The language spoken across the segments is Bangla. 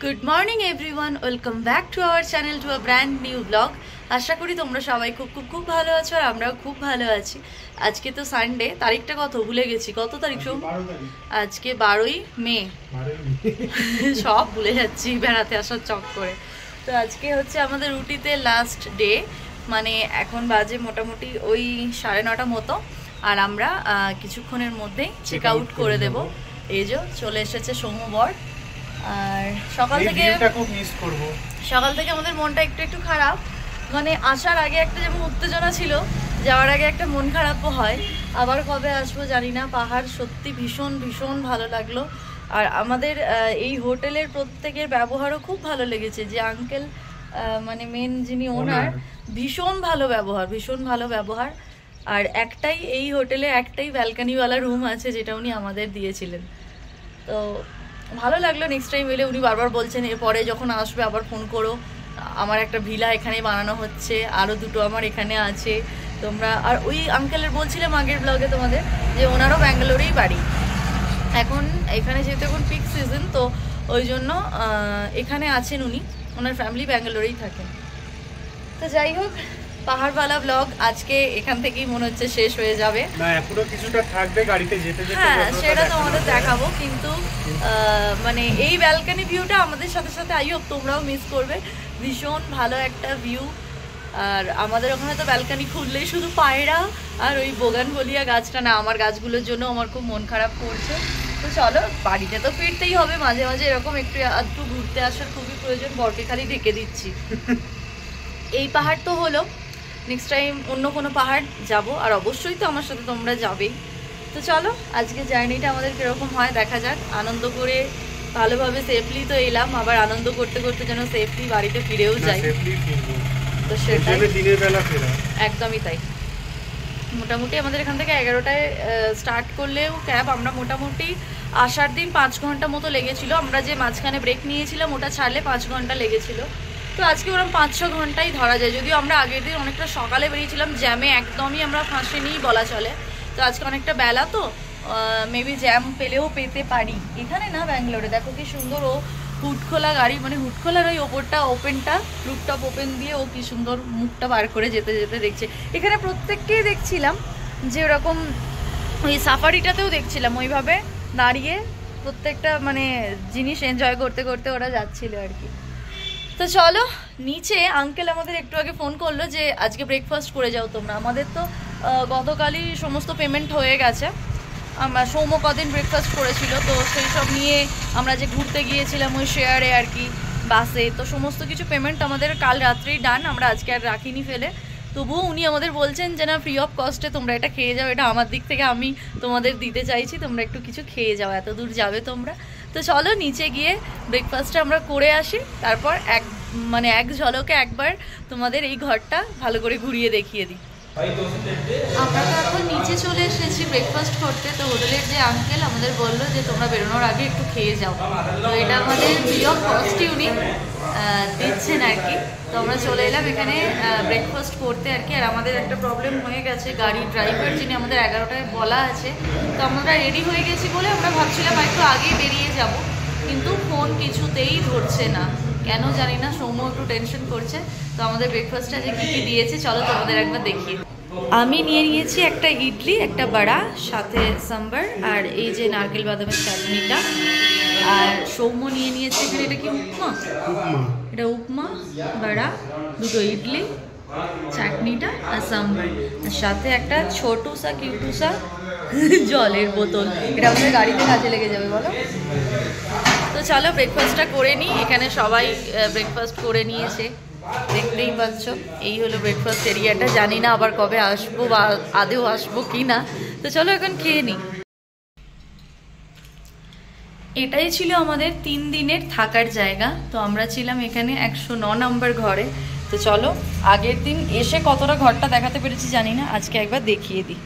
Good morning everyone, welcome back to our channel to a brand new blog. আশা করি তোমরা সবাই খুব খুব খুব ভালো আছো আর আমরাও খুব ভালো আছি। আজকে তো সানডে, তারিখটা কত ভুলে গেছি। কত তারিখ সোম? আজকে 12ই মে। সব ভুলে যাচ্ছি বেড়াতে আসার চক করে। তো আজকে হচ্ছে আমাদের উটিতে লাস্ট ডে, মানে এখন বাজে মোটামুটি ওই 9:30 মতো। আর আমরা কিছুক্ষণের মধ্যেই চেক আউট করে দেব। এই যে চলে এসেছে সৌম্য বর। আর সকাল থেকে আমাদের মনটা একটু একটু খারাপ, মানে আসার আগে একটা যেমন উত্তেজনা ছিল, যাওয়ার আগে একটা মন খারাপও হয়। আবার কবে আসবো জানি না। পাহাড় সত্যি ভীষণ ভীষণ ভালো লাগলো। আর আমাদের এই হোটেলের প্রত্যেকের ব্যবহারও খুব ভালো লেগেছে। যে আঙ্কেল মানে মেন যিনি ওনার, ভীষণ ভালো ব্যবহার। আর একটাই এই হোটেলে একটাই ব্যালকানিওয়ালা রুম আছে, যেটা উনি আমাদের দিয়েছিলেন। তো ভালো লাগলো। নেক্সট টাইম এলে উনি বারবার বলছেন এরপরে যখন আসবে আবার ফোন করো, আমার একটা ভিলা এখানে বানানো হচ্ছে, আরও দুটো আমার এখানে আছে তোমরা। আর ওই আঙ্কেলের বলছিলাম আগের ব্লগে তোমাদের যে ওনারও ব্যাঙ্গালোরেই বাড়ি। এখন এখানে যেহেতু এখন পিক সিজন, তো ওই জন্য এখানে আছেন উনি, ওনার ফ্যামিলি ব্যাঙ্গালোরেই থাকেন। তো যাই হোক, পাহাড়ওয়ালা ব্লগ আজকে এখান থেকেই মনে হচ্ছে শেষ হয়ে যাবে। না, এখনো কিছুটা থাকবে গাড়িতে যেতে যেতে। হ্যাঁ, সেটা তোমাদের দেখাবো, কিন্তু মানে এই ব্যালকনি ভিউটা আমাদের সাথে সাথে আই হোপ তোমরাও মিস করবে। ভীষণ ভালো একটা ভিউ। আর আমাদের ওখানে তো ব্যালকনি খুললেই শুধু পায়রা আর ওই বোগানভলিয়া গাছটা, না আমার গাছগুলোর জন্য আমার খুব মন খারাপ করছে। তো চলো, বাড়িতে তো ফিরতেই হবে, মাঝে মাঝে এরকম একটু আধটু ঘুরতে আসার খুবই প্রয়োজন। বরকে খালি ঢেকে দিচ্ছি। এই পাহাড় তো হলো, নেক্সট টাইম অন্য কোনো পাহাড় যাব, আর অবশ্যই তো আমার সাথে তোমরা যাবেই। তো চলো, আজকে জার্নিটা আমাদের কীরকম হয় দেখা যাক। আনন্দ করে ভালোভাবে সেফলি তো এলাম, আবার আনন্দ করতে করতে যেন সেফলি বাড়িতে ফিরেও যাই। তো সেটাই, একদমই তাই। মোটামুটি আমাদের এখান থেকে 11টায় স্টার্ট করলেও ক্যাব, আমরা মোটামুটি আসার দিন 5 ঘন্টা মতো লেগেছিল। আমরা যে মাঝখানে ব্রেক নিয়েছিলাম ওটা ছাড়লে 5 ঘন্টা লেগেছিল। তো আজকে ওরকম 5-6 ঘন্টাই ধরা যায়, যদিও আমরা আগের দিন অনেকটা সকালে বেরিয়েছিলাম, জ্যামে একদমই আমরা ফাঁসিনি বলা চলে। তো আজকে অনেকটা বেলা, তো মেবি জ্যাম পেলেও পেতে পারি। এখানে না ব্যাঙ্গালোরে দেখো কি সুন্দর, ও হুড খোলা গাড়ি, মানে হুড খোলার ওই ওপরটা ওপেনটা, রুফটপ ওপেন দিয়ে ও কি সুন্দর মুখটা বার করে যেতে যেতে দেখছে। এখানে প্রত্যেককেই দেখছিলাম যে ওরকম, ওই সাফারিটাতেও দেখছিলাম ওইভাবে দাঁড়িয়ে প্রত্যেকটা মানে জিনিস এনজয় করতে করতে ওরা যাচ্ছিল আর কি। তো চলো, নিচে আঙ্কেল আমাদের একটু আগে ফোন করলো যে আজকে ব্রেকফাস্ট করে যাও তোমরা। আমাদের তো গতকালই সমস্ত পেমেন্ট হয়ে গেছে। আমরা সৌম্য কদিন ব্রেকফাস্ট করেছিল, তো সেই সব নিয়ে আমরা যে ঘুরতে গিয়েছিলাম ওই শেয়ারে আর কি, বাসে, তো সমস্ত কিছু পেমেন্ট আমাদের কাল রাত্রেই ডান। আমরা আজকে আর রাখিনি ফেলে। তবুও উনি আমাদের বলছেন যে না, ফ্রি অফ কস্টে তোমরা এটা খেয়ে যাও, এটা আমার দিক থেকে আমি তোমাদের দিতে চাইছি, তোমরা একটু কিছু খেয়ে যাও, এত দূর যাবে তোমরা। তো চলো নিচে গিয়ে ব্রেকফাস্টটা আমরা করে আসি, তারপর এক ঝলকে একবার তোমাদের এই ঘরটা ভালো করে ঘুরিয়ে দেখিয়ে দিই। আমরা তো এখন নিচে চলে এসেছি ব্রেকফাস্ট করতে। তো হোটেলের যে আঙ্কেল আমাদের বললো যে তোমরা বেরোনোর আগে একটু খেয়ে যাও। তো এটা আমাদের ফ্রি অফ কস্টই উনি দিচ্ছেন আর কি। তো আমরা চলে এলাম এখানে ব্রেকফাস্ট করতে আর কি। আর আমাদের একটা প্রবলেম হয়ে গেছে, গাড়ির ড্রাইভার যিনি আমাদের 11টায় বলা আছে, তো আমরা রেডি হয়ে গেছি বলে আমরা ভাবছিলাম একটু আগেই বেরিয়ে যাব, কিন্তু ফোন কিছুতেই ধরছে না, কেন জানি না। সৌম্য একটু টেনশন করছে। তো আমাদের ব্রেকফাস্টটা যে কী কী দিয়েছে চলো তোমাদের একবার দেখিয়ে। আমি নিয়ে নিয়েছি একটা ইডলি, একটা বড়া, সাথে সাম্বার, আর এই যে নারকেল বাদামের চাটনিটা। আর সৌম্য নিয়ে নিয়েছে এখানে, এটা কি উপমা? এটা উপমা, বড়া, দুটো ইডলি, চাটনিটা আর সাম্বার, আর সাথে একটা ছোটুসা কিউটুসা জলের বোতল। এটা আমাদের গাড়িতে কাজে লেগে যাবে বলো। তো চলো ব্রেকফাস্টটা করে নিই। এখানে সবাই ব্রেকফাস্ট করে নিয়েছে, দেখতেই পাচ্ছ। এই হলো ব্রেকফাস্ট এরিয়াটা। জানি না আবার কবে আসবো বা আদেও আসবো কি না। তো চলো এখন খেয়ে নিই। এটাই ছিল আমাদের 3 দিনের থাকার জায়গা। তো আমরা ছিলাম এখানে 109 নম্বর ঘরে। তো চলো, আগের দিন এসে কতটা ঘরটা দেখাতে পেরেছি জানি না, আজকে একবার দেখিয়ে দিই।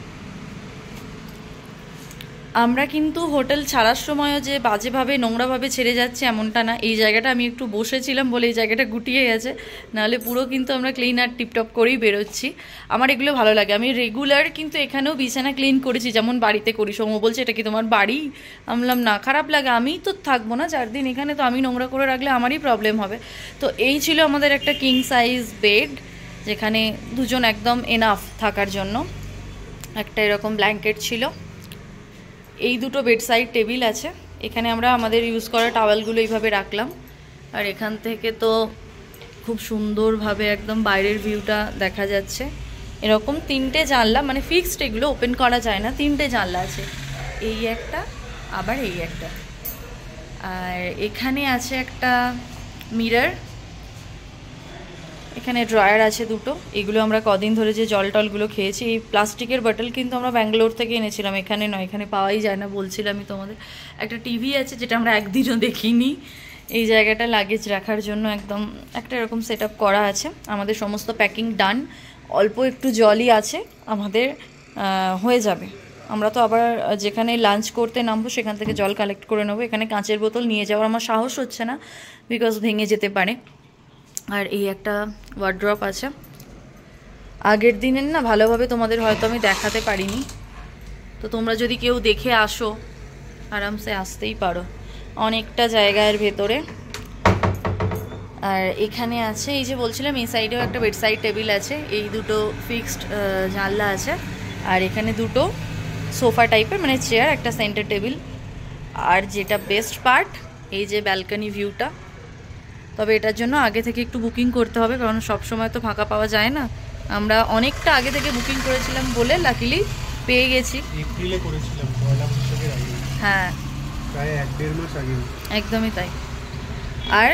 আমরা কিন্তু হোটেল ছাড়ার সময়ও যে বাজেভাবে নোংরাভাবে ছেড়ে যাচ্ছে এমনটা না। এই জায়গাটা আমি একটু বসেছিলাম বলে এই জায়গাটা গুটিয়ে গেছে, নাহলে পুরো কিন্তু আমরা ক্লিন আর টিপটপ করেই বেরোচ্ছি। আমার এগুলো ভালো লাগে, আমি রেগুলার কিন্তু এখানেও বিছানা ক্লিন করেছি যেমন বাড়িতে করি। সৌম্য বলছে এটা কি তোমার বাড়ি? আমি বললাম না, খারাপ লাগে, আমিই তো থাকবো না 4 দিন এখানে, তো আমি নোংরা করে রাখলে আমারই প্রবলেম হবে। তো এই ছিল আমাদের একটা কিং সাইজ বেড, যেখানে দুজন একদম এনাফ থাকার জন্য। একটা এরকম ব্ল্যাঙ্কেট ছিল, এই দুটো বেডসাইড টেবিল আছে, এখানে আমরা আমাদের ইউজ করা টাওয়ালগুলো এইভাবে রাখলাম। আর এখান থেকে তো খুব সুন্দরভাবে একদম বাইরের ভিউটা দেখা যাচ্ছে। এরকম 3টে জানলা, মানে ফিক্সড, এগুলো ওপেন করা যায় না, 3টে জানলা আছে, এই একটা আবার এই একটা। আর এখানে আছে একটা মিরর, এখানে ড্রয়ার আছে দুটো। এগুলো আমরা কদিন ধরে যে জল টলগুলো খেয়েছি, এই প্লাস্টিকের বটল কিন্তু আমরা ব্যাঙ্গালোর থেকে এনেছিলাম, এখানে নয়, এখানে পাওয়াই যায় না বলছিলাম আমি তোমাদের। একটা টিভি আছে যেটা আমরা একদিনও দেখিনি। এই জায়গাটা লাগেজ রাখার জন্য একদম একটা এরকম সেট আপ করা আছে। আমাদের সমস্ত প্যাকিং ডান, অল্প একটু জলই আছে, আমাদের হয়ে যাবে। আমরা তো আবার যেখানে লাঞ্চ করতে নামবো সেখান থেকে জল কালেক্ট করে নেবো। এখানে কাঁচের বোতল নিয়ে যাওয়ার আমার সাহস হচ্ছে না, বিকজ ভেঙে যেতে পারে। আর এই একটা ওয়ার্ড্রপ আছে, আগের দিনের না ভালোভাবে তোমাদের হয়তো আমি দেখাতে পারিনি, তো তোমরা যদি কেউ দেখে আসো আরামসে আসতেই পারো, অনেকটা জায়গার ভেতরে। আর এখানে আছে এই যে বলছিলাম, এই সাইডেও একটা বেডসাইড টেবিল আছে, এই দুটো ফিক্সড জানলা আছে। আর এখানে দুটো সোফা টাইপের মানে চেয়ার, একটা সেন্টার টেবিল। আর যেটা বেস্ট পার্ট, এই যে ব্যালকনি ভিউটা। তবে এটার জন্য আগে থেকে একটু বুকিং করতে হবে, কারণ সব সময় তো ফাঁকা পাওয়া যায় না। আমরা অনেকটা আগে থেকে বুকিং করেছিলাম বলে লাকিলি পেয়ে গেছি। এপ্রিলে করেছিলাম, পয়লা বৈশাখের আগে। হ্যাঁ, প্রায় 1-1.5 মাস আগে। একদমই তাই। আর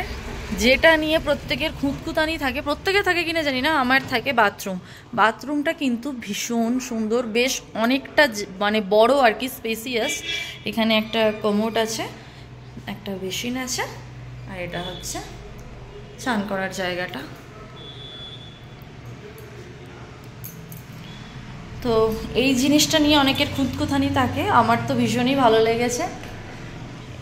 যেটা নিয়ে প্রত্যেকের খুঁতখুঁতানি থাকে, প্রত্যেকের থাকে কিনা জানি না, আমার থাকে বাথরুম। বাথরুমটা কিন্তু ভীষণ সুন্দর, বেশ অনেকটা মানে বড় আর কি, স্পেসিয়াস। এখানে একটা কমোড আছে, একটা বেসিন আছে, আর এটা হচ্ছে স্নান করার জায়গাটা। তো এই জিনিসটা নিয়ে অনেকের খুঁতখুঁতানি থাকে, আমার তো ভীষণই ভালো লেগেছে।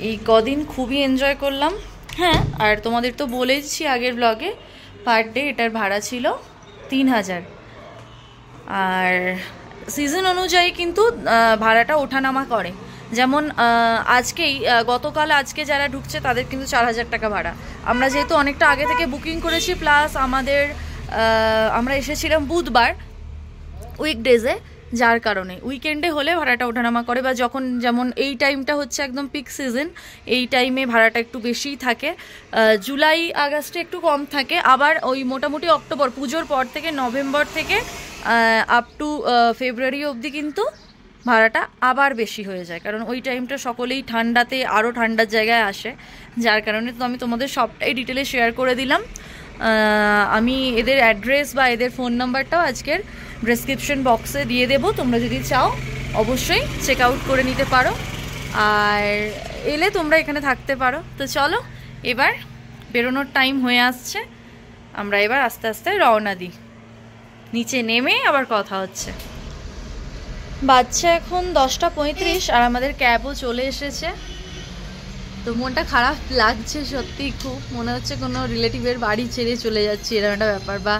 এই কদিন খুবই এনজয় করলাম। হ্যাঁ, আর তোমাদের তো বলেছি আগের ব্লগে, পার ডে এটার ভাড়া ছিল 3000। আর সিজন অনুযায়ী কিন্তু ভাড়াটা ওঠানামা করে। যেমন গতকাল আজকে যারা ঢুকছে তাদের কিন্তু 4000 টাকা ভাড়া। আমরা যেহেতু অনেকটা আগে থেকে বুকিং করেছি, প্লাস আমরা এসেছিলাম বুধবার উইকডেজে, যার কারণে উইকেন্ডে হলে ভাড়াটা ওঠানামা করে, বা যখন যেমন এই টাইমটা হচ্ছে একদম পিক সিজন, এই টাইমে ভাড়াটা একটু বেশিই থাকে। জুলাই আগস্টে একটু কম থাকে, আবার ওই মোটামুটি অক্টোবর পুজোর পর থেকে, নভেম্বর থেকে আপ টু ফেব্রুয়ারি অবধি কিন্তু ভাড়াটা আবার বেশি হয়ে যায়, কারণ ওই টাইমটা সকলেই ঠান্ডাতে আরও ঠান্ডার জায়গায় আসে, যার কারণে তো আমি তোমাদের সবটাই ডিটেলে শেয়ার করে দিলাম। আমি এদের অ্যাড্রেস বা এদের ফোন নাম্বারটাও আজকের ডেসক্রিপশন বক্সে দিয়ে দেবো, তোমরা যদি চাও অবশ্যই চেক আউট করে নিতে পারো, আর এলে তোমরা এখানে থাকতে পারো। তো চলো, এবার বেরোনোর টাইম হয়ে আসছে, আমরা এবার আস্তে আস্তে রওনা দিই। নিচে নেমে আবার কথা হচ্ছে। বাচ্চা এখন 10:35 আর আমাদের ক্যাবও চলে এসেছে। তো মনটা খারাপ লাগছে সত্যি, খুব মনে হচ্ছে কোনো রিলেটিভের বাড়ি ছেড়ে চলে যাচ্ছি, এরকম একটা ব্যাপার। বা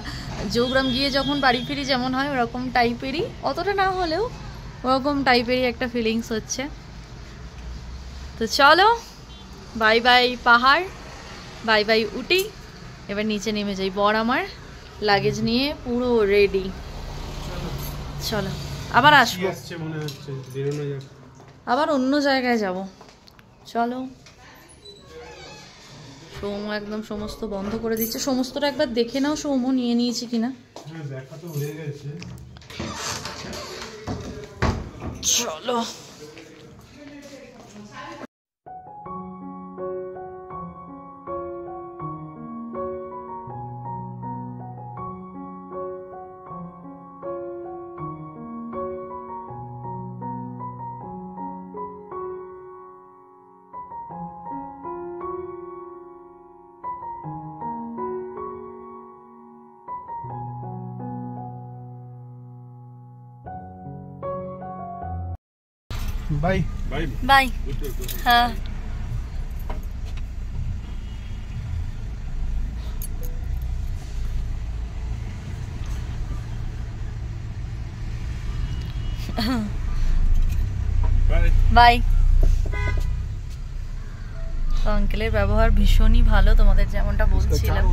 জৌগ্রাম গিয়ে যখন বাড়ি ফিরি যেমন হয় ওরকম টাইপেরই, অতটা না হলেও ওরকম টাইপেরই একটা ফিলিংস হচ্ছে। তো চলো, বাই বাই পাহাড়, বাই বাই উটি, এবার নিচে নেমে যাই। বর আমার লাগেজ নিয়ে পুরো রেডি, চলো আবার আসবো, মনে হচ্ছে বেরোনো যাক, আবার অন্য জায়গায় যাব। চলো। সৌম্য একদম সমস্ত বন্ধ করে দিচ্ছে, সমস্তটা একবার দেখে নাও সৌম্য নিয়ে নিয়েছি কিনা। হ্যাঁ, দেখা তো হয়ে গেছে। চলো। Bye bye. हाँ বাই। তো আঙ্কেলের ব্যবহার ভীষণই ভালো, তোমাদের যেমনটা বলছিলাম।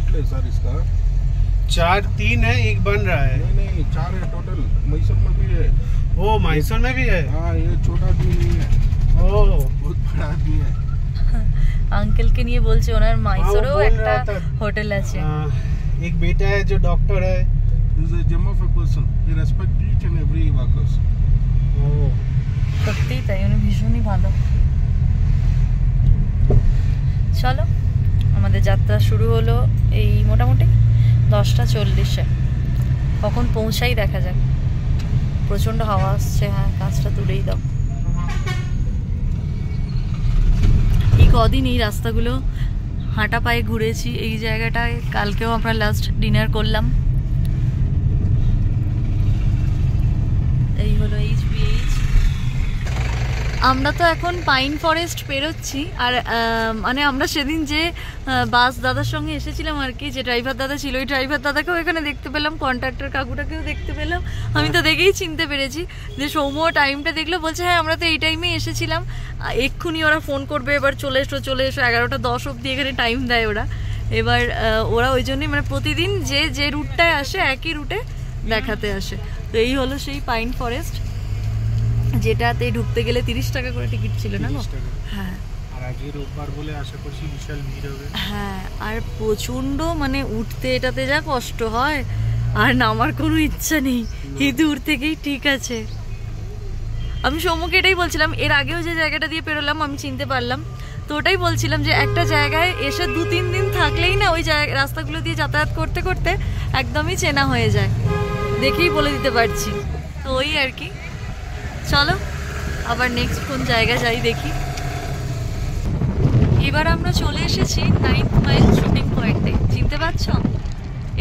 4-3 है, एक बन रहा है। नहीं 4 है टोटल। मैसूर में भी है। ओ मैसूर में भी है। हाँ ये छोटा आदमी नहीं है, ओ बहुत बड़ा आदमी है। আঙ্কেলকে নিয়ে বলছে ওনার মাইসোরেও बोल একটা रहा था। হোটেল আছে। एक बेटा है जो डॉक्टर है। He is a gem of a person. He respect each and every workers. ओ সত্যিই তাই, উনি ভীষণই ভালো। চলো আমাদের যাত্রা শুরু হলো এই মোটামুটি 10:40-এ। কখন পৌঁছাই দেখা যাক। প্রচন্ড হাওয়া আসছে। হ্যাঁ কাজটা তুলেই দাও। এই কদিন এই রাস্তাগুলো হাঁটা পায়ে ঘুরেছি। এই জায়গাটায় কালকেও আমরা লাস্ট ডিনার করলাম। এই হলো HBH। আমরা তো এখন পাইন ফরেস্ট পেরোচ্ছি। আর মানে আমরা সেদিন যে বাস দাদার সঙ্গে এসেছিলাম আর কি, যে ড্রাইভার দাদা ছিল, ওই ড্রাইভার দাদাকেও এখানে দেখতে পেলাম, কন্ট্রাক্টর কাকুটাকেও দেখতে পেলাম। আমি তো দেখেই চিনতে পেরেছি যে সৌম্য টাইমটা দেখলো, বলছে হ্যাঁ আমরা তো এই টাইমেই এসেছিলাম, এক্ষুনি ওরা ফোন করবে, এবার চলে এসো 11:10 অবধি এখানে টাইম দেয় ওরা। এবার ওরা ওই জন্যই মানে প্রতিদিন যে রুটটায় আসে একই রুটে দেখাতে আসে। তো এই হলো সেই পাইন ফরেস্ট, যেটাতে ঢুকতে গেলে 30 টাকা করে টিকিট ছিল না গো? হ্যাঁ আর আজকে রোববার বলে আশা করছি বিশাল ভিড় হবে। হ্যাঁ আর প্রচন্ড মানে উঠতে এটাতে যা কষ্ট হয়, আর নামার কোনো ইচ্ছা নেই, এই দূর থেকেই ঠিক আছে। আমি সৌম্যকে এটাই বলছিলাম, এর আগেও যে জায়গাটা দিয়ে পেরোলাম আমি চিনতে পারলাম, তো ওটাই বলছিলাম যে একটা জায়গায় এসে 2-3 দিন থাকলেই না ওই রাস্তাগুলো দিয়ে যাতায়াত করতে করতে একদমই চেনা হয়ে যায়, দেখেই বলে দিতে পারছি। তো ওই আর কি। চলো আবার নেক্সট কোন জায়গা যাই দেখি। এবার আমরা চলে এসেছি 9th মাইল শুটিং পয়েন্টে। চিনতে পারছো?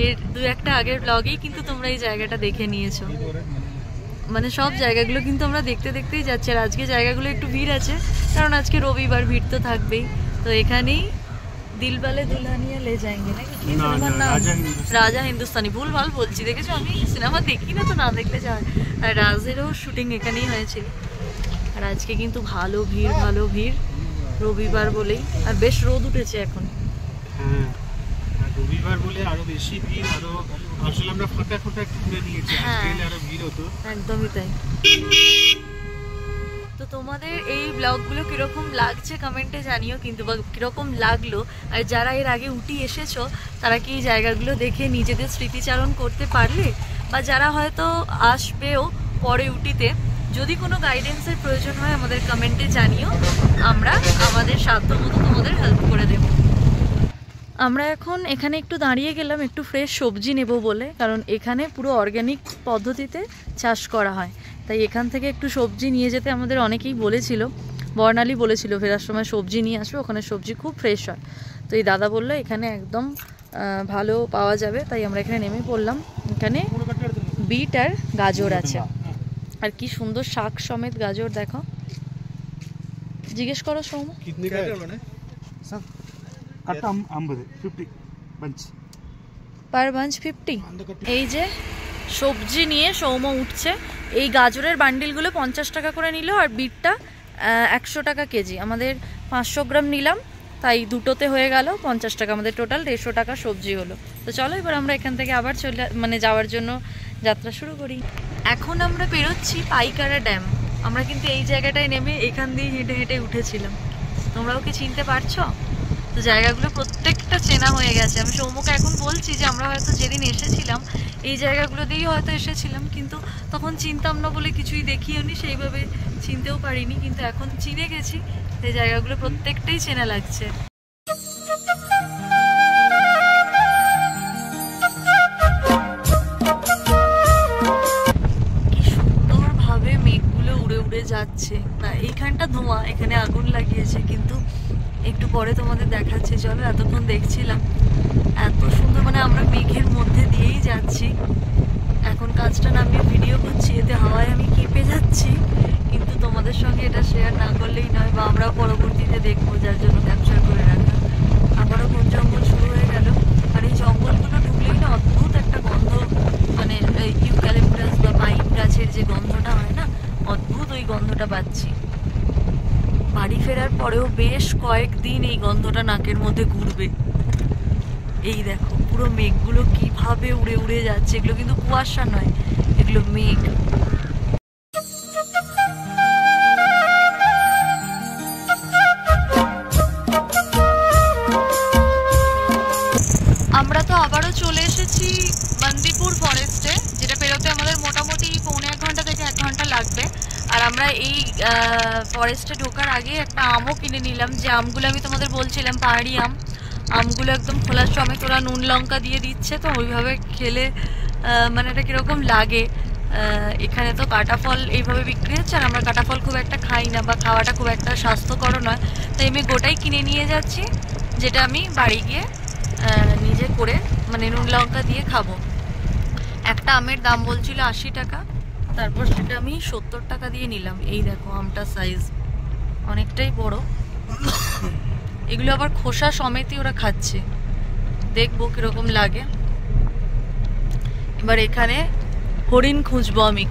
এর 2-1টা আগের ব্লগেই কিন্তু তোমরা এই জায়গাটা দেখে নিয়েছো। মানে সব জায়গাগুলো কিন্তু আমরা দেখতে দেখতেই যাচ্ছি। আর আজকে জায়গাগুলো একটু ভিড় আছে, কারণ আজকে রবিবার, ভিড় তো থাকবেই। তো এখানেই দিলবালে দুলহানিয়া লে যাएंगे নাকি কি সিনেমার নাম? রাজা হিন্দুস্তানি। ভুলভাল বলছি, দেখেছো আমি সিনেমা দেখি না, তো না দেখলে যায়। আর রাজেরও শুটিং এখানেই হয়েছিল। আর আজকে কিন্তু ভালো ভিড়, ভালো ভিড়, রবিবার বলেই। আর বেশ রোদ উঠেছে এখন। হ্যাঁ আর রবিবার বলে আরো বেশি ভিড়। আরো আসলে আমরা ফাঁকা একটু ঘুরে নিয়েছি, আজকে আরো ভিড় হতো। একদমই তাই। তো তোমাদের এই ব্লগগুলো কিরকম লাগছে কমেন্টে জানিও কিন্তু, বা কিরকম লাগলো। আর যারা এর আগে উটি এসেছো তারা কি এই জায়গাগুলো দেখে নিজেদের স্মৃতিচারণ করতে পারলে, বা যারা হয়তো আসবেও পরে উটিতে, যদি কোনো গাইডেন্সের প্রয়োজন হয় আমাদের কমেন্টে জানিও, আমরা আমাদের সাধ্যমতো তোমাদের হেল্প করে দেব। আমরা এখন এখানে একটু দাঁড়িয়ে গেলাম একটু ফ্রেশ সবজি নেব বলে, কারণ এখানে পুরো অর্গ্যানিক পদ্ধতিতে চাষ করা হয়, তাই এখান থেকে একটু সবজি নিয়ে যেতে আমাদের অনেকেই বলেছিল। বর্ণালী বলেছিল ফেরার সময় সবজি নিয়ে আসবে, ওখানে সবজি খুব ফ্রেশ হয়। তো এই দাদা বললো এখানে একদম ভালো পাওয়া যাবে, তাই আমরা এখানে নেমে পড়লাম। এখানে বিট আর গাজর আছে, আর কি সুন্দর শাক সমেত গাজর দেখো। জিজ্ঞেস করো সৌম্য। পার বাঞ্চ 50। এই যে সবজি নিয়ে সৌম্য উঠছে। এই গাজরের বান্ডিলগুলো 50 টাকা করে নিল, আর বিটটা 100 টাকা কেজি। আমাদের 500 গ্রাম নিলাম, তাই দুটোতে হয়ে গেল 50 টাকা। আমাদের টোটাল 150 টাকা সবজি হলো। তো চলো এবার আমরা এখান থেকে আবার যাওয়ার জন্য যাত্রা শুরু করি। এখন আমরা বেরোচ্ছি পাইকারা ড্যাম। আমরা কিন্তু এই জায়গাটায় নেমে এখান দিয়ে হেঁটে হেঁটে উঠেছিলাম। তোমরাও কি চিনতে পারছো? তো জায়গাগুলো প্রত্যেকটা চেনা হয়ে গেছে। আমি সৌম্যকে এখন বলছি যে আমরা হয়তো যেদিন এসেছিলাম এই জায়গাগুলো দিয়েই হয়তো এসেছিলাম, কিন্তু তখন চিনতাম না বলে কিছুই দেখিওনি, সেইভাবে চিনতেও পারিনি। কিন্তু এখন চিনে গেছি, এই জায়গাগুলো প্রত্যেকটাই চেনা লাগছে। কি সুন্দরভাবে মেঘগুলো উড়ে উড়ে যাচ্ছে। না এইখানটা ধোঁয়া, এখানে আগুন লাগিয়েছে, কিন্তু একটু পরে তোমাদের দেখাচ্ছি। চলো এতক্ষণ দেখছিলাম এত সুন্দর, মানে আমরা মেঘের মধ্যে দিয়েই যাচ্ছি। এখন কাজটা নামিয়ে ভিডিও করছি, এতে হাওয়ায় আমি কেঁপে যাচ্ছি, কিন্তু তোমাদের সঙ্গে এটা শেয়ার না করলেই নয়, বা আমরা পরবর্তীতে দেখবো, যার জন্য ক্যাপচার করে রাখা। আবারও বন জঙ্গল শুরু হয়ে গেল, আর এই জঙ্গলগুলো ঢুকলেই না অদ্ভুত একটা গন্ধ, মানে ইউক্যালিপটাস বা পাইন গাছের যে গন্ধটা হয় না, অদ্ভুত ওই গন্ধটা পাচ্ছি। বাড়ি ফেরার পরেও বেশ কয়েকদিন এই গন্ধটা নাকের মধ্যে ঘুরবে। এই দেখো পুরো মেঘগুলো কিভাবে উড়ে উড়ে যাচ্ছে, এগুলো কিন্তু কুয়াশা নয়, এগুলো মেঘ। আমরা তো আবারও চলে এসেছি বান্দিপুর ফরেস্টে, যেটা পেরোতে আমাদের মোটামুটি পৌনে 1 ঘন্টা থেকে 1 ঘন্টা লাগবে। আর আমরা এই ফরেস্টে ঢোকার আগে একটা আমও কিনে নিলাম, যে আমগুলো আমি তোমাদের বলছিলাম পাহাড়ি আমগুলো একদম খোলার সমেত ওরা নুন লঙ্কা দিয়ে দিচ্ছে, তো ওইভাবে খেলে মানে এটা কীরকম লাগে। এখানে তো কাটা ফল এইভাবে বিক্রি হচ্ছে, আর আমরা কাটা ফল খুব একটা খাই না, বা খাওয়াটা খুব একটা স্বাস্থ্যকর নয়, তাই আমি গোটাই কিনে নিয়ে যাচ্ছি, যেটা আমি বাড়ি গিয়ে নিজে করে মানে নুন লঙ্কা দিয়ে খাবো। একটা আমের দাম বলছিল 80 টাকা, তারপর সেটা আমি 70 টাকা দিয়ে নিলাম। এই দেখো আমটার সাইজ অনেকটাই বড়। এগুলো আবার খোসা সমেতই ওরা খাচ্ছে, দেখবো কিরকম লাগে। এবার এখানে হরিণ খুঁজবো আমি।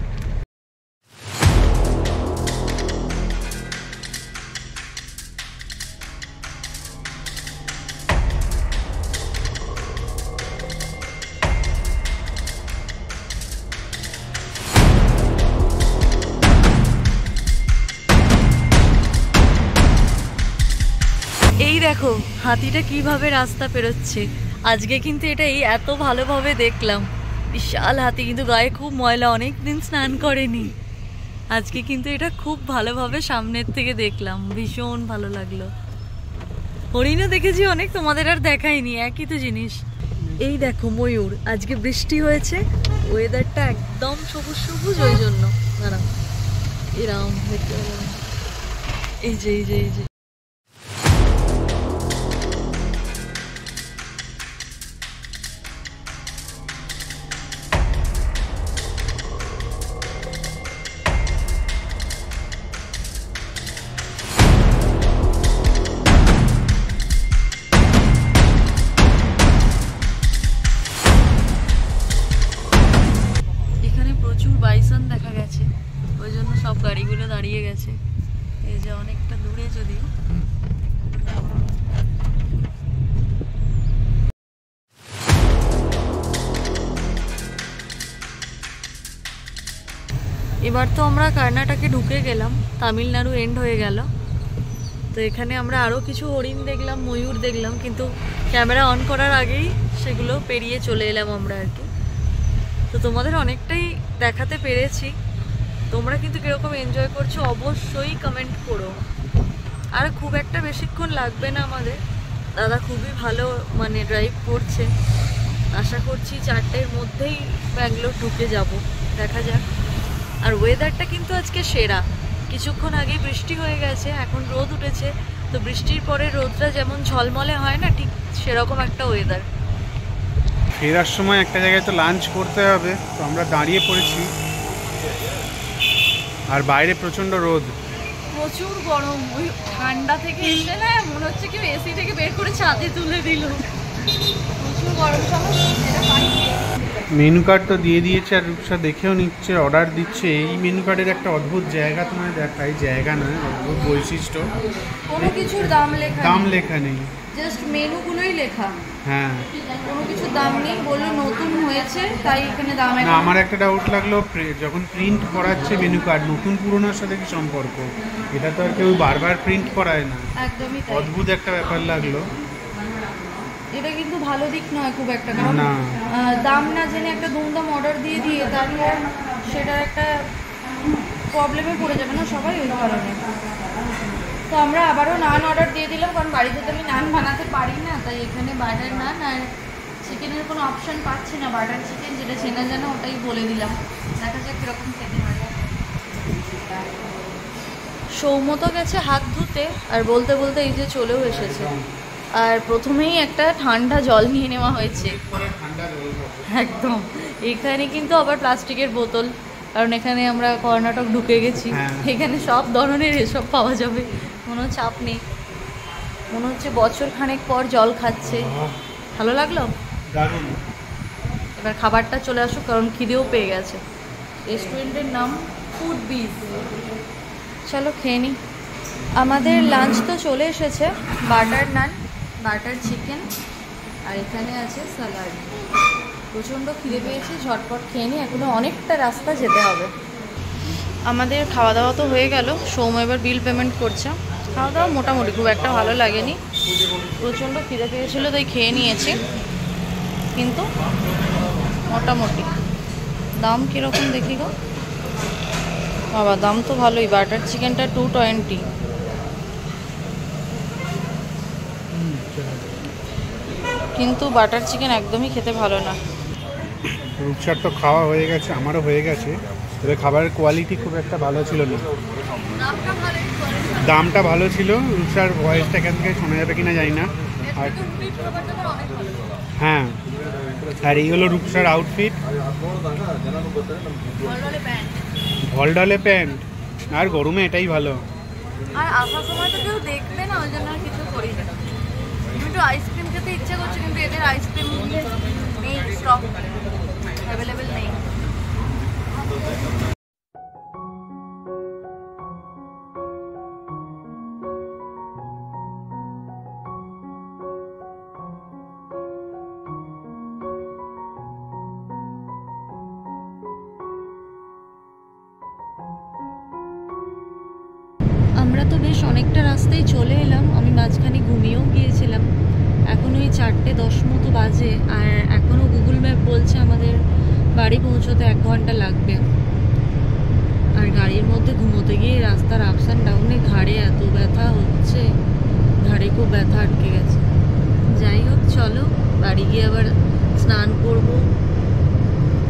এই দেখো হাতিটা কিভাবে রাস্তা পেরোচ্ছে। আজকে কিন্তু এটাই এত ভালোভাবে দেখলাম, বিশাল হাতি, কিন্তু গায়ে খুব ময়লা, অনেক দিন স্নান করেনি। আজকে কিন্তু এটা খুব ভালোভাবে সামনের থেকে দেখলাম, ভীষণ ভালো লাগলো। হরিণও দেখেছি অনেক, তোমাদের আর দেখাইনি, একই তো জিনিস। এই দেখো ময়ূর, আজকে বৃষ্টি হয়েছে, ওয়েদারটা একদম সবুজ সবুজ, ওই জন্য দাঁড়াও এরম দেখতে পাবো। এই যে এই যে এই যে বাইসন দেখা গেছে, ওই জন্য সব গাড়িগুলো দাঁড়িয়ে গেছে। এই যে অনেকটা দূরে, যদিও এবার তো আমরা কর্ণাটকে ঢুকে গেলাম, তামিলনাড়ু এন্ড হয়ে গেল। তো এখানে আমরা আরও কিছু হরিণ দেখলাম, ময়ূর দেখলাম, কিন্তু ক্যামেরা অন করার আগেই সেগুলো পেরিয়ে চলে এলাম আমরা আর কি। তো তোমাদের অনেকটাই দেখাতে পেরেছি, তোমরা কিন্তু কিরকম এনজয় করছো অবশ্যই কমেন্ট করো। আর খুব একটা বেশিক্ষণ লাগবে না আমাদের, দাদা খুবই ভালো মানে ড্রাইভ করছে। আশা করছি 4টের মধ্যেই ব্যাঙ্গালোর ঢুকে যাব, দেখা যাক। আর ওয়েদারটা কিন্তু আজকে সেরা, কিছুক্ষণ আগে বৃষ্টি হয়ে গেছে, এখন রোদ উঠেছে। তো বৃষ্টির পরে রোদটা যেমন ঝলমলে হয় না, ঠিক সেরকম একটা ওয়েদার। ফেরার সময় একটা জায়গায় তো লাঞ্চ করতে হবে, তো আমরা দাঁড়িয়ে পড়েছি, আর বাইরে প্রচণ্ড রোদ, প্রচুর গরম। ওই ঠান্ডা থেকে এসে না মনে হচ্ছে কেউ এসি থেকে বের করে ছাদে তুলে দিল, প্রচুর গরম। মেনু কার্ড তো দিয়ে দিয়েছে, আর রূপসা দেখেও নিচ্ছে, অর্ডার দিচ্ছে। এই মেনু কার্ডের একটা অদ্ভুত জায়গা তোমায় দেখাই, জায়গা নয়, অদ্ভুত বৈশিষ্ট্য। কোনো কিছুর দাম লেখা নেই, জাস্ট মেনুগুলোই লেখা। হ্যাঁ, কোনো কিছুর দাম নেই, বললো নতুন হয়েছে তাই এখানে দাম। না, আমার একটা ডাউট লাগলো, যখন প্রিন্ট করাচ্ছে মেনু কার্ড, নতুন পুরোনোর সাথে কি সম্পর্ক? এটা তো আর কেউ বারবার প্রিন্ট করায় না, একদমই তাই। অদ্ভুত একটা ব্যাপার লাগলো। এটা কিন্তু ভালো দিক নয় খুব একটা, কারণ দাম না জেনে একটা দুমদাম অর্ডার দিয়ে তারপর সেটার একটা প্রবলেমে পড়ে যাবে না সবাই, ওই কারণে। তো আমরা আবারও নান অর্ডার দিয়ে দিলাম, কারণ বাড়িতে তো আমি নান বানাতে পারি না, তাই এখানে বাটার নান আর চিকেনের কোনো অপশান পাচ্ছি না। বাটার চিকেন যেটা চেনা জানা ওটাই বলে দিলাম, দেখা যাক কীরকম খেতে হয়। সৌমত গেছে হাত ধুতে, আর বলতে বলতে এই যে চলেও এসেছে। আর প্রথমেই একটা ঠান্ডা জল নিয়ে নেওয়া হয়েছে একদম। এখানে কিন্তু আবার প্লাস্টিকের বোতল, কারণ এখানে আমরা কর্ণাটক ঢুকে গেছি, এখানে সব ধরনের এসব পাওয়া যাবে, কোনো চাপ নেই। মনে হচ্ছে বছর খানেক পর জল খাচ্ছে। ভালো লাগলো। এবার খাবারটা চলে আসুক, কারণ খিদেও পেয়ে গেছে। রেস্টুরেন্টের নাম ফুড বিজ। চলো খেয়ে নিই। আমাদের লাঞ্চ তো চলে এসেছে, বাটার নান, বাটার চিকেন, আর এখানে আছে স্যালাড। প্রচণ্ড খিদে পেয়েছি, ঝটপট খেয়ে নিই, এখনো অনেকটা রাস্তা যেতে হবে। আমাদের খাওয়া দাওয়া তো হয়ে গেল, সৌম্য এবার বিল পেমেন্ট করছে। খাওয়া দাওয়া মোটামুটি, খুব একটা ভালো লাগেনি, প্রচণ্ড খিদে পেয়েছিল তাই খেয়ে নিয়েছি, কিন্তু মোটামুটি। দাম কীরকম দেখি গো, বাবা দাম তো ভালোই। বাটার চিকেনটা 220। কিন্তু বাটার চিকেন একদমই খেতে ভালো না। রূপসার তো খাওয়া হয়ে গেছে, আমারও হয়ে গেছে। তবে খাবারের কোয়ালিটি খুব একটা ভালো ছিল না। দামটা ভালো ছিল। রূপসার ভয়েসটা এখান থেকে শোনা যাবে কিনা জানি না। আর হ্যাঁ, আর এই হলো রূপসার আউটফিট, ভলডলে প্যান্ট। আর গরমে এটাই ভালো। আর আসার সময় তো কেউ দেখবে না, ওই জন্য আর কিছু করি না। একটু আইসক্রিম খেতে ইচ্ছে করছে, কিন্তু এদের আইসক্রিম নেই, স্টক অ্যাভেলেবেল নেই। আমরা তো বেশ অনেকটা রাস্তায় চলে এলাম, আমি মাঝখানে ঘুমিয়েও গিয়েছিলাম। এখন ওই 4:10 মতো বাজে, আর এখনও গুগল ম্যাপ বলছে আমাদের বাড়ি পৌঁছতে 1 ঘন্টা লাগবে। আর গাড়ির মধ্যে ঘুমোতে গিয়ে রাস্তার আপস অ্যান্ড ডাউনে ঘাড়ে এত ব্যথা হচ্ছে, ঘাড়ে খুব ব্যথা আটকে গেছে। যাই হোক, চলো বাড়ি গিয়ে আবার স্নান করব,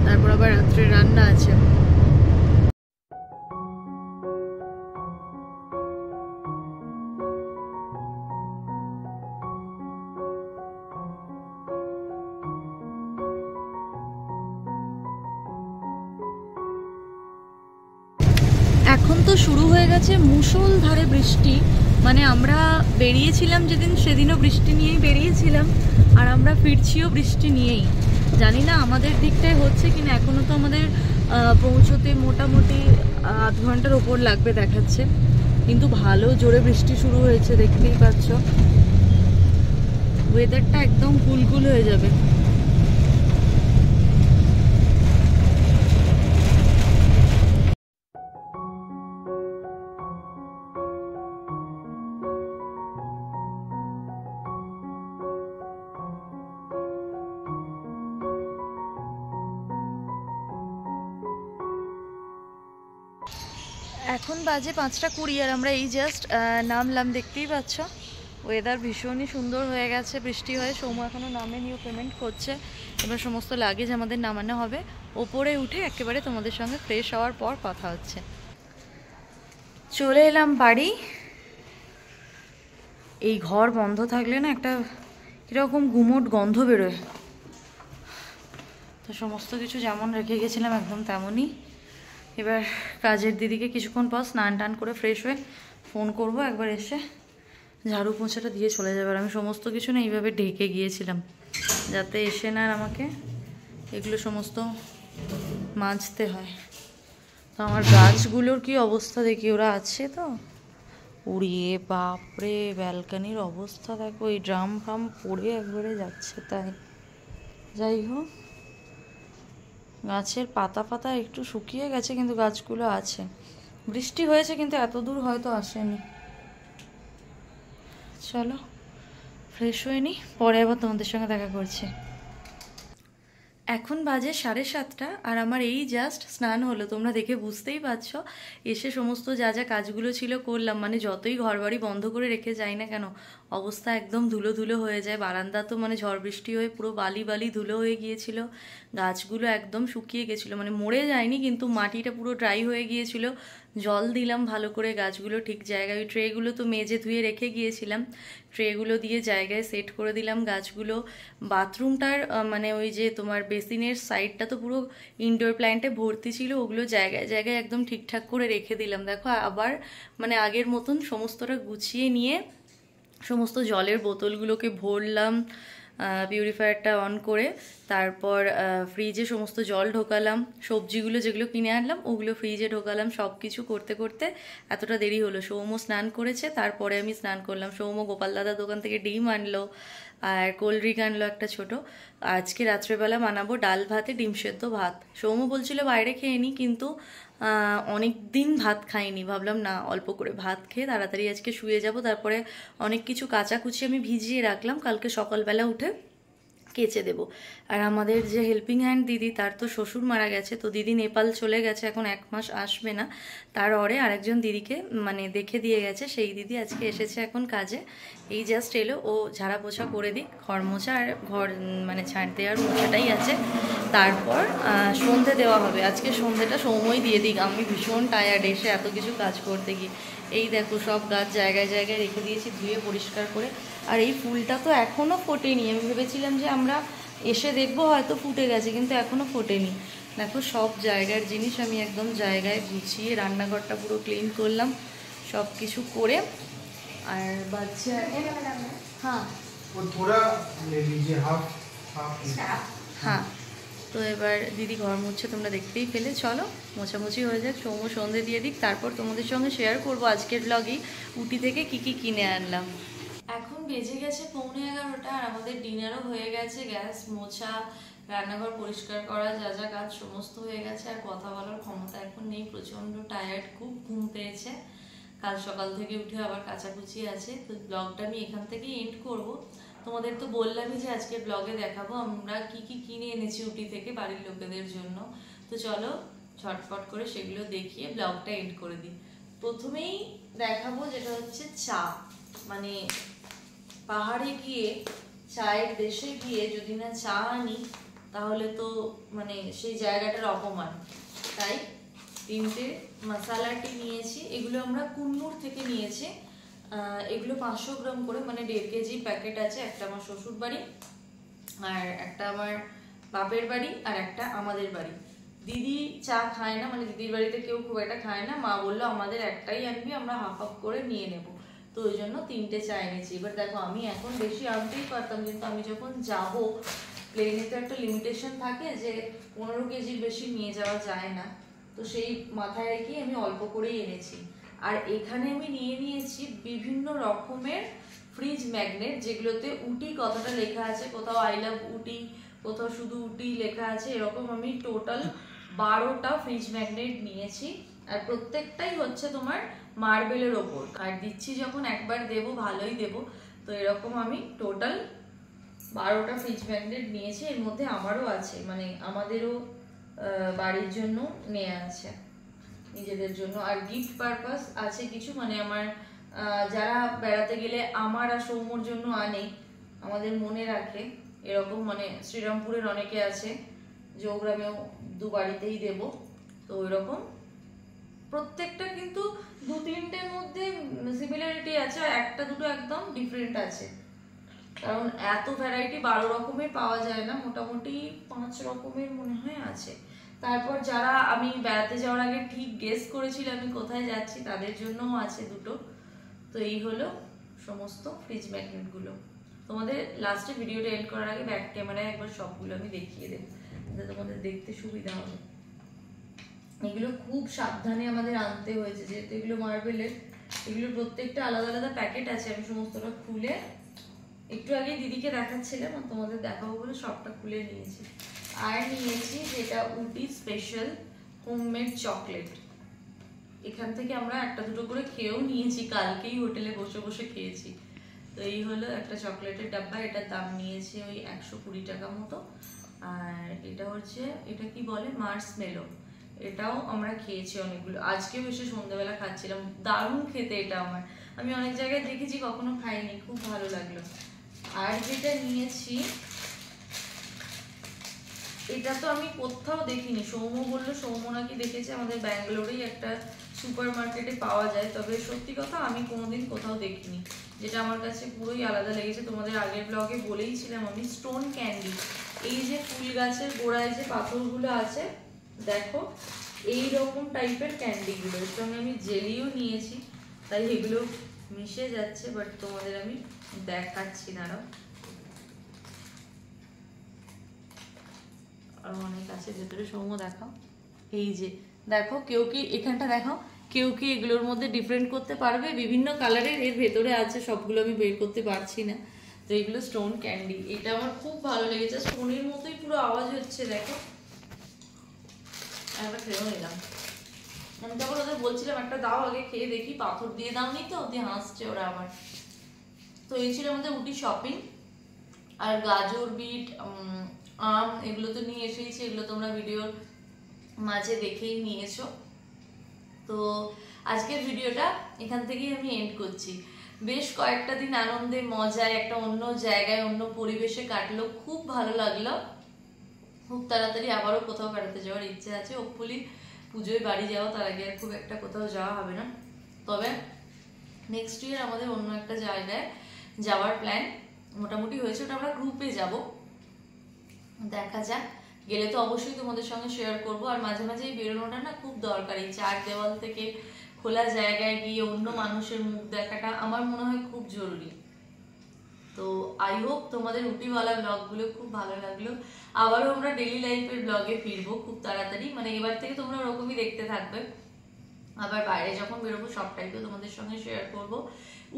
তারপর আবার রাত্রে রান্না আছে। এখন তো শুরু হয়ে গেছে মুষলধারে বৃষ্টি, মানে আমরা বেরিয়েছিলাম যেদিন, সেদিনও বৃষ্টি নিয়েই বেরিয়েছিলাম, আর আমরা ফিরছিও বৃষ্টি নিয়েই। জানি না আমাদের দিকটায় হচ্ছে কিনা, এখনও তো আমাদের পৌঁছতে মোটামুটি 8 ঘন্টার ওপর লাগবে দেখাচ্ছে, কিন্তু ভালো জোরে বৃষ্টি শুরু হয়েছে, দেখতেই পাচ্ছ। ওয়েদারটা একদম কুলকুল হয়ে যাবে। এখন বাজে 5:20, আর আমরা এই জাস্ট নামলাম, দেখতেই পাচ্ছ। ওয়েদার ভীষণই সুন্দর হয়ে গেছে বৃষ্টি হয়ে। সৌম্য এখনও নামেনিও, পেমেন্ট করছে। এবার সমস্ত লাগেজ আমাদের নামানো হবে। ওপরে উঠে একেবারে তোমাদের সঙ্গে ফ্রেশ হওয়ার পর কথা হচ্ছে। চলে এলাম বাড়ি। এই ঘর বন্ধ থাকলে না একটা কীরকম গুমোট গন্ধ বেরোয়, তো সমস্ত কিছু যেমন রেখে গেছিলাম একদম তেমনই। এবার কাজের দিদিকে কিছুক্ষণ পর স্নান টান করে ফ্রেশ হয়ে ফোন করব, একবার এসে ঝাড়ু পোঁছাটা দিয়ে চলে যাবে। আর আমি সমস্ত কিছু না এইভাবে ঢেকে গিয়েছিলাম, যাতে এসে না আর আমাকে এগুলো সমস্ত মাজতে হয়। তো আমার গাছগুলোর কি অবস্থা দেখি, ওরা আছে তো উড়িয়ে, বাপরে ব্যালকানির অবস্থা দেখো, এই ড্রাম ফাম পড়ে একবারে যাচ্ছে। তাই যাই হোক, গাছের পাতা পাতা একটু শুকিয়ে গেছে, কিন্তু গাছগুলো আছে। বৃষ্টি হয়েছে কিন্তু এত দূর হয়তো আসেনি। চলো ফ্রেশ হয়ে নিই, পরে আবার তোমাদের সঙ্গে দেখা করছি। এখন বাজে 7:30, আর আমার এই জাস্ট স্নান হলো। তোমরা দেখে বুঝতেই পারছো, এসে সমস্ত যা যা কাজগুলো ছিল করলাম। মানে যতই ঘরবাড়ি বন্ধ করে রেখে যাই না কেন, অবস্থা একদম ধুলো ধুলো হয়ে যায়। বারান্দা তো মানে ঝড় বৃষ্টি হয়ে পুরো বালি বালি ধুলো হয়ে গিয়েছিল। গাছগুলো একদম শুকিয়ে গেছিলো, মানে মরে যায়নি কিন্তু মাটিটা পুরো ড্রাই হয়ে গিয়েছিল। জল দিলাম ভালো করে, গাছগুলো ঠিক জায়গায়, ওই ট্রেগুলো তো মেজে ধুয়ে রেখে গিয়েছিলাম, ট্রেগুলো দিয়ে জায়গায় সেট করে দিলাম গাছগুলো। বাথরুমটার মানে ওই যে তোমার বেসিনের সাইডটা তো পুরো ইনডোর প্ল্যান্টে ভর্তি ছিল, ওগুলো জায়গায় জায়গায় একদম ঠিকঠাক করে রেখে দিলাম। দেখো আবার মানে আগের মতন সমস্তটা গুছিয়ে নিয়ে সমস্ত জলের বোতলগুলোকে ভরলাম, পিউরিফায়ারটা অন করে, তারপর ফ্রিজে সমস্ত জল ঢোকালাম, সবজিগুলো যেগুলো কিনে আনলাম ওগুলো ফ্রিজে ঢোকালাম। সব কিছু করতে করতে এতটা দেরি হলো। সৌম্য স্নান করেছে, তারপরে আমি স্নান করলাম। সৌম্য গোপাল দাদার দোকান থেকে ডিম আনলো আর কোল্ড ড্রিঙ্ক আনলো একটা ছোট। আজকে রাত্রেবেলা বানাবো ডাল ভাতে ডিম সেদ্ধ ভাত। সৌম্য বলছিল বাইরে খেয়ে নি, কিন্তু অনেক দিন ভাত খাইনি, ভাবলাম না অল্প করে ভাত খেয়ে তাড়াতাড়ি আজকে শুয়ে যাব। তারপরে অনেক কিছু কাচাকুচি আমি ভিজিয়ে রাখলাম, কালকে সকালবেলা উঠে কেচে দেব। আর আমাদের যে হেল্পিং হ্যান্ড দিদি, তার তো শ্বশুর মারা গেছে, তো দিদি নেপাল চলে গেছে, এখন 1 মাস আসবে না। তার পরে আরেকজন দিদিকে মানে দেখে দিয়ে গেছে, সেই দিদি আজকে এসেছে এখন কাজে, এই জাস্ট এলো। ও ঝাড়া পোছা করে দিক, ঘর মোছা আর ঘর মানে ছাঁটতে আর মোছাটাই আছে। তারপর সন্ধে দেওয়া হবে, আজকে সন্ধেটা সময় দিয়ে দিক। আমি ভীষণ টায়ার্ড এসে এত কিছু কাজ করতে গিয়ে। এই দেখো সব গাছ জায়গায় জায়গায় রেখে দিয়েছি ধুয়ে পরিষ্কার করে। আর এই ফুলটা তো এখনও ফোটেনি, আমি ভেবেছিলাম যে আমরা এসে দেখবো হয়তো ফুটে গেছে, কিন্তু এখনও ফোটেনি। দেখো সব জায়গার জিনিস আমি একদম জায়গায় গুছিয়ে রান্নাঘরটা পুরো ক্লিন করলাম, সব কিছু করে। আর বাচ্চা হ্যাঁ হ্যাঁ, তো এবার দিদি ঘর মুছছে, তোমরা দেখতেই পেলে। চলো মোছামুছি হয়ে যাক, সৌম্য সন্ধে দিয়ে দিক, তারপর তোমাদের সঙ্গে শেয়ার করবো আজকের ব্লগেই উটি থেকে কি কি কিনে আনলাম। এখন বেজে গেছে 11:15 আর আমাদের ডিনারও হয়ে গেছে। গ্যাস মোছা, রান্নাঘর পরিষ্কার করা, যা যা কাজ সমস্ত হয়ে গেছে। আর কথা বলার ক্ষমতা এখন নেই, প্রচণ্ড টায়ার্ড, খুব ঘুম পেয়েছে। কাল সকাল থেকে উঠে আবার কাচাকুচি আছে। তো ব্লগটা আমি এখান থেকেই এন্ড করব। তোমাদের তো বললামই যে আজকে ব্লগে দেখাবো আমরা কি কি কিনে এনেছি উটি থেকে বাড়ির লোকেদের জন্য। তো চলো ঝটপট করে সেগুলো দেখিয়ে ব্লগটা এন্ড করে দিই। প্রথমেই দেখাবো যেটা হচ্ছে চা। মানে পাহাড়ে গিয়ে, চায়ের দেশে গিয়ে যদি না চা আনি তাহলে তো মানে সেই জায়গাটার অপমান। তাই 3টে মশালা টি নিয়েছি, এগুলো আমরা কুন্নুর থেকে নিয়েছি। এগুলো 500 গ্রাম করে, মানে 1.5 কেজি প্যাকেট আছে। একটা আমার শ্বশুর বাড়ি, আর একটা আমার বাপের বাড়ি, আর একটা আমাদের বাড়ি। দিদি চা খায় না, মানে দিদির বাড়িতে কেউ খুব একটা খায় না। মা বললো আমাদের একটাই আনবি, আমরা হাফ হাফ করে নিয়ে নেব। তো ওই জন্য 3টে চা এনেছি। এবার দেখো আমি এখন বেশি আনতেই পারতাম, কিন্তু আমি যখন যাব প্লেনে তো একটা লিমিটেশন থাকে যে 15 কেজির বেশি নিয়ে যাওয়া যায় না, তো সেই মাথায় রেখে আমি অল্প করেই এনেছি। আর এখানে আমি নিয়ে নিয়েছি বিভিন্ন রকমের ফ্রিজ ম্যাগনেট, যেগুলোতে উটি কথাটা লেখা আছে, কোথাও আই লাভ উটি, কোথাও শুধু উটি লেখা আছে। এরকম আমি টোটাল 12টা ফ্রিজ ম্যাগনেট নিয়েছি। আর প্রত্যেকটাই হচ্ছে তোমার মার্বেলের ওপর। আর দিচ্ছি যখন একবার দেব ভালোই দেব। তো এরকম আমি টোটাল 12টা ফ্রিজ ম্যাগনেট নিয়েছি। এর মধ্যে আমারও আছে, মানে আমাদেরও বাড়ির জন্য নেওয়া আছে, নিজেদের জন্য। আর গিফট পারপাস আছে কিছু, মানে আমার যারা বেড়াতে গেলে আমার আর সৌম্যর জন্য আনে, আমাদের মনে রাখে এরকম। মানে শ্রীরামপুরের অনেকে আছে, জৌগ্রামেও 2 বাড়িতেই দেব। তো ওইরকম প্রত্যেকটা কিন্তু 2-3টের মধ্যে সিমিলারিটি আছে, আর 1-2টো একদম ডিফারেন্ট আছে। কারণ এত ভ্যারাইটি 12 রকমের পাওয়া যায় না, মোটামুটি 5 রকমের মনে হয় আছে। তারপর যারা আমি বেড়াতে যাওয়ার আগে ঠিক গেস করেছিল আমি কোথায় যাচ্ছি, তাদের জন্যও আছে 2টো। তো এই হলো সমস্ত ফ্রিজ ম্যাগনেটগুলো। তোমাদের লাস্টে ভিডিওটা এন্ড করার আগে ব্যাক ক্যামেরায় একবার সবগুলো আমি দেখিয়ে দেবো, যাতে তোমাদের দেখতে সুবিধা হবে। এগুলো খুব সাবধানে আমাদের আনতে হয়েছে, যেহেতু এগুলো মার্বেলের। এগুলোর প্রত্যেকটা আলাদা আলাদা প্যাকেট আছে, আমি সমস্তটা খুলে একটু আগে দিদিকে দেখাচ্ছিলাম, আর তোমাদের দেখাবো বলে সবটা খুলে নিয়েছি। আর নিয়েছি যেটা উটি স্পেশাল হোমমেড চকলেট। এখান থেকে আমরা 1-2টো করে খেয়েও নিয়েছি, কালকেই হোটেলে বসে বসে খেয়েছি। তো এই হলো একটা চকলেটের ডাব্বা, এটার দাম নিয়েছে ওই 120 টাকা মতো। আর এটা হচ্ছে, এটা কি বলে, মার্শমেলো। এটাও আমরা খেয়েছি অনেকগুলো, আজকেও এসে সন্ধ্যাবেলা খাচ্ছিলাম। দারুণ খেতে এটা আমার, আমি অনেক জায়গায় দেখেছি, কখনো খাইনি, খুব ভালো লাগলো। আর যেটা নিয়েছি, এটা তো আমি কোথাও দেখিনি, সৌম্য বললো, সৌম্য নাকি দেখেছে আমাদের ব্যাঙ্গালোরেই একটা সুপার মার্কেটে পাওয়া যায়, তবে সত্যি কথা আমি কোনোদিন কোথাও দেখিনি, যেটা আমার কাছে পুরোই আলাদা লেগেছে। তোমাদের আগের ব্লগে বলেইছিলাম আমি, স্টোন ক্যান্ডি, এই যে ফুল গাছের গোড়ায় যে পাথরগুলো আছে দেখো, এই রকম টাইপের ক্যান্ডিগুলো, এর সঙ্গে আমি জেলিও নিয়েছি, তাই এগুলো মিশে যাচ্ছে, বাট তোমাদের আমি দেখাচ্ছি না। আর অনেক আছে ভেতরে, সৌম্য দেখাও, এই যে দেখো, কেউ কি এখানটা দেখো, কেউ কি এগুলোর মধ্যে ডিফারেন্ট করতে পারবে? বিভিন্ন কালারের এর ভেতরে আছে, সবগুলো আমি বের করতে পারছি না। তো এগুলো স্টোন ক্যান্ডি, এটা আমার খুব ভালো লেগেছে, স্টোনের মতোই পুরো আওয়াজ হচ্ছে দেখো। একটা খেয়েও নিলাম, আমি তখন ওদের বলছিলাম একটা দাও আগে খেয়ে দেখি, পাথর দিয়ে দাও নি তো, দিয়ে হাসছে ওরা আবার। তো এই ছিল আমাদের উটি শপিং। আর গাজর, বিট, আম এগুলো তো নিয়ে এসেছি, এগুলো তোমরা ভিডিওর মাঝে দেখেই নিয়েছো। তো আজকের ভিডিওটা এখান থেকেই আমি এন্ড করছি। বেশ কয়েকটা দিন আনন্দে মজায় একটা অন্য জায়গায় অন্য পরিবেশে কাটলো, খুব ভালো লাগলো। খুব তাড়াতাড়ি আবারও কোথাও বেড়াতে যাওয়ার ইচ্ছে আছে, হোপফুলি পুজোয় বাড়ি যাওয়া, তার আগে আর খুব একটা কোথাও যাওয়া হবে না। তবে নেক্সট ইয়ার আমাদের অন্য একটা জায়গায় যাওয়ার প্ল্যান মোটামুটি হয়েছে, ওটা আমরা গ্রুপে যাব, দেখা যাক। গেলে তো অবশ্যই তোমাদের সঙ্গে শেয়ার করব। আর মাঝে মাঝে এই বেরোনোটা না খুব দরকারি, চার দেওয়াল থেকে খোলা জায়গায় গিয়ে অন্য মানুষের মুখ দেখাটা আমার মনে হয় খুব জরুরি। তো আই হোপ তোমাদের উটিওয়ালা ব্লগগুলো খুব ভালো লাগলো। আবারও আমরা ডেইলি লাইফের ব্লগে ফিরবো খুব তাড়াতাড়ি, মানে এবার থেকে তোমরা ওরকমই দেখতে থাকবে। আবার বাইরে যখন বেরোবো সবটাই তো তোমাদের সঙ্গে শেয়ার করব।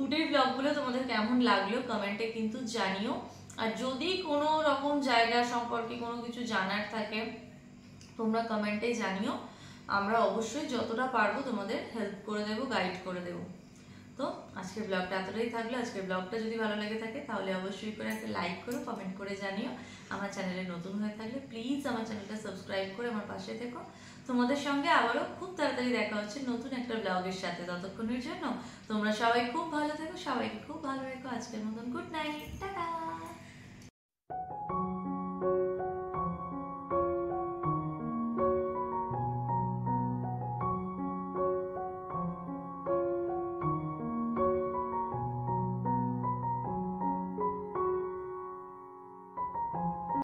উটির ব্লগগুলো তোমাদের কেমন লাগলো কমেন্টে কিন্তু জানিও। আর যদি কোনো রকম জায়গা সম্পর্কে কোনো কিছু জানার থাকে তোমরা কমেন্টে জানিও, আমরা অবশ্যই যতটা পারবো তোমাদের হেল্প করে দেবো, গাইড করে দেবো। তো আজকের ব্লগটা এতটাই থাকলো। আজকের ব্লগটা যদি ভালো লেগে থাকে তাহলে অবশ্যই করে একটা লাইক করো, কমেন্ট করে জানিও। আমার চ্যানেলে নতুন হয়ে থাকলে প্লিজ আমার চ্যানেলটা সাবস্ক্রাইব করে আমার পাশে থেকো। তোমাদের সঙ্গে আবারও খুব তাড়াতাড়ি দেখা হচ্ছে নতুন একটা ব্লগের সাথে। ততক্ষণের জন্য তোমরা সবাই খুব ভালো থেকো, সবাইকে খুব ভালো রেখো। আজকের মতন গুড নাইট, টাটা।